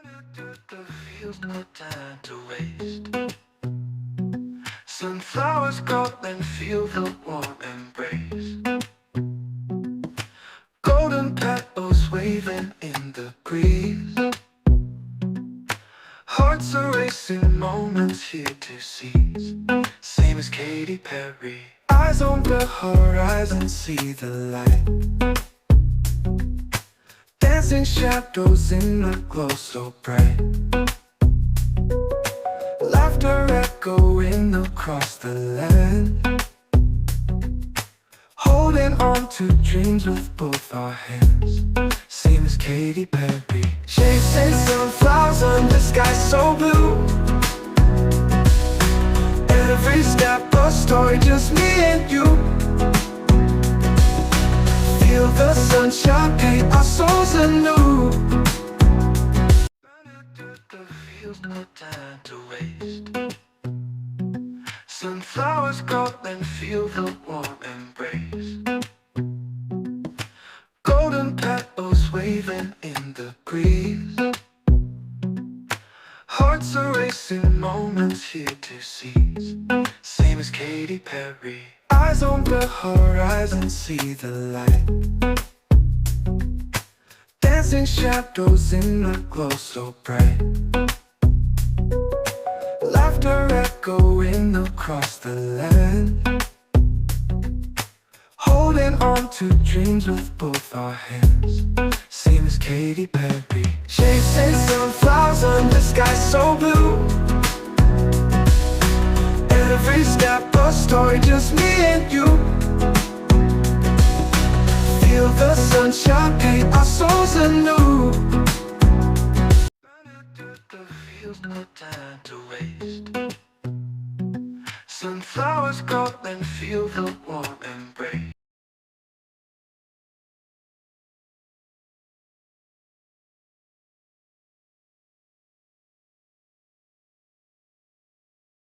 The fields, no time to waste. Sunflowers grow and feel the warm embrace. Golden petals waving in the breeze. Hearts are racing, moments here to seize. Same as Katy Perry. Eyes on the horizon, see the light. Dancing shadows in the glow so bright. Laughter echoing across the land. Holding on to dreams with both our hands. Same as Katy Perry. Chasing sunflowers under sky so blue. Every step a story, just me and you. Feel the sunshine paint our souls anew. The fields, no time to waste. Sunflowers grow and feel the warm embrace. Golden petals waving in the breeze. Hearts are racing, moments here to seize. Same as Katy Perry. Eyes on the horizon, see the light. Dancing shadows in the glow so bright. Laughter echoing across the land. Holding on to dreams with both our hands. Same as Katy Perry. Chasing sunflowers under sky so blue. Every step a story, just me and you. Feel the sunshine paint our souls anew. The fields, no time to waste. Sunflowers grow and feel the warm embrace.